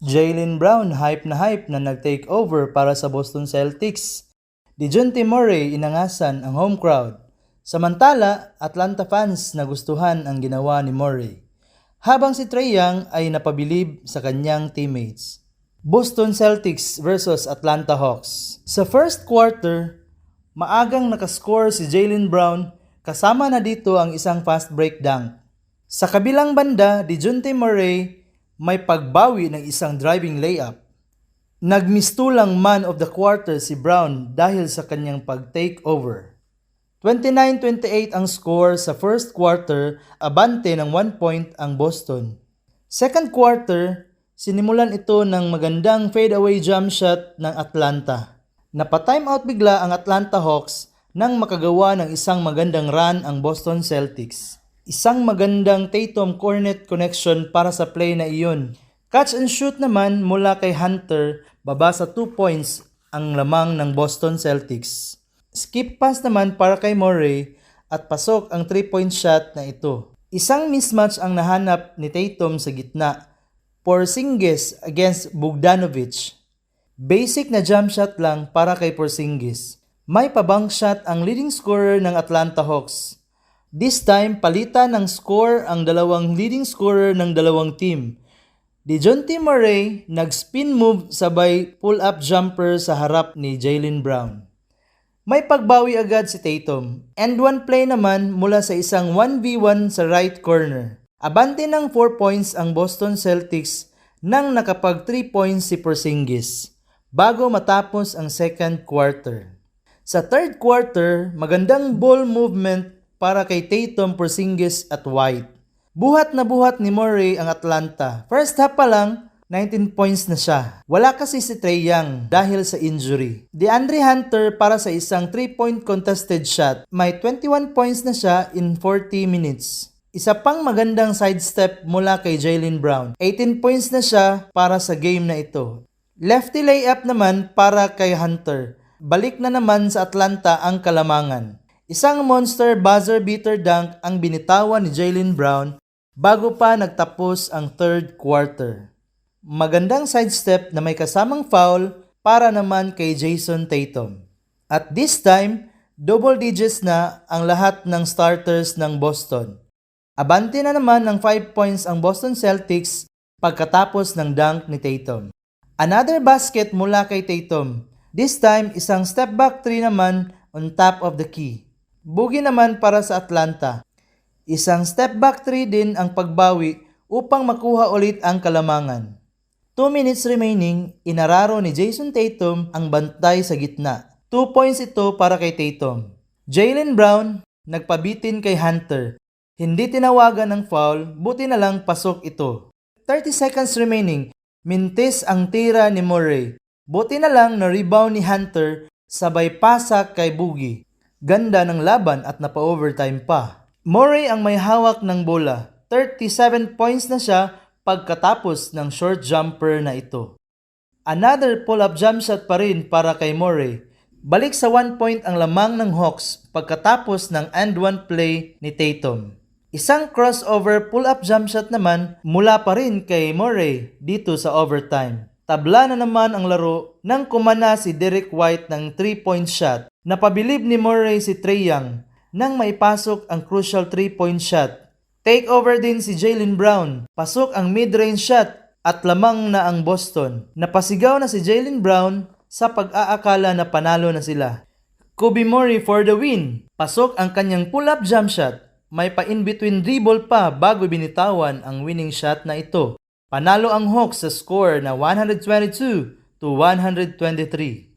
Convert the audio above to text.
Jaylen Brown hype na nag-take over para sa Boston Celtics. DeJounte Murray inangasan ang home crowd. Samantala, Atlanta fans nagustuhan ang ginawa ni Murray. Habang si Trae Young ay napabilib sa kanyang teammates. Boston Celtics versus Atlanta Hawks. Sa first quarter, maagang nakascore si Jaylen Brown kasama na dito ang isang fast break dunk. Sa kabilang banda, DeJounte Murray may pagbawi ng isang driving layup. Nagmistulang man of the quarter si Brown dahil sa kanyang pag-take over. 29-28 ang score sa first quarter, abante ng 1 point ang Boston. Second quarter, sinimulan ito ng magandang fadeaway jump shot ng Atlanta. Napa-timeout bigla ang Atlanta Hawks nang makagawa ng isang magandang run ang Boston Celtics. Isang magandang Tatum-Hornet connection para sa play na iyon. Catch and shoot naman mula kay Hunter, baba sa 2 points ang lamang ng Boston Celtics. Skip pass naman para kay Murray at pasok ang 3-point shot na ito. Isang mismatch ang nahanap ni Tatum sa gitna. Porzingis against Bogdanovic. Basic na jump shot lang para kay Porzingis. May pabang shot ang leading scorer ng Atlanta Hawks. This time, palitan ng score ang dalawang leading scorer ng dalawang team. DeJounte Murray nag-spin move sabay pull-up jumper sa harap ni Jaylen Brown. May pagbawi agad si Tatum. And one play naman mula sa isang 1v1 sa right corner. Abante ng 4 points ang Boston Celtics nang nakapag 3 points si Porzingis bago matapos ang second quarter. Sa third quarter, magandang ball movement para kay Tatum, Porzingis at White. Buhat na buhat ni Murray ang Atlanta. First half pa lang, 19 points na siya. Wala kasi si Trae Young dahil sa injury. DeAndre Hunter para sa isang 3-point contested shot. May 21 points na siya in 40 minutes. Isa pang magandang sidestep mula kay Jaylen Brown. 18 points na siya para sa game na ito. Lefty layup naman para kay Hunter. Balik na naman sa Atlanta ang kalamangan. Isang monster buzzer beater dunk ang binitawan ni Jaylen Brown bago pa nagtapos ang third quarter. Magandang sidestep na may kasamang foul para naman kay Jason Tatum. At this time, double digits na ang lahat ng starters ng Boston. Abante na naman ng 5 points ang Boston Celtics pagkatapos ng dunk ni Tatum. Another basket mula kay Tatum. This time, isang step back 3 naman on top of the key. Bugi naman para sa Atlanta. Isang step back 3 din ang pagbawi upang makuha ulit ang kalamangan. 2 minutes remaining, inararo ni Jason Tatum ang bantay sa gitna. 2 points ito para kay Tatum. Jaylen Brown nagpabitin kay Hunter. Hindi tinawagan ng foul, buti na lang pasok ito. 30 seconds remaining, mintis ang tira ni Murray. Buti na lang na rebound ni Hunter sabay pasak kay Boogie. Ganda ng laban at napa-overtime pa. Murray ang may hawak ng bola. 37 points na siya pagkatapos ng short jumper na ito. Another pull-up jump shot pa rin para kay Murray. Balik sa 1 point ang lamang ng Hawks pagkatapos ng and one play ni Tatum. Isang crossover pull-up jump shot naman mula pa rin kay Murray dito sa overtime. Tabla na naman ang laro nang kumana si Derek White ng 3-point shot. Napabilib ni Murray si Trae Young nang maipasok ang crucial 3-point shot. Take over din si Jaylen Brown. Pasok ang mid-range shot at lamang na ang Boston. Napasigaw na si Jaylen Brown sa pag-aakala na panalo na sila. Kobe Murray for the win. Pasok ang kanyang pull-up jump shot. May pa-in-between dribble pa bago binitawan ang winning shot na ito. Panalo ang Hawks sa score na 122-123.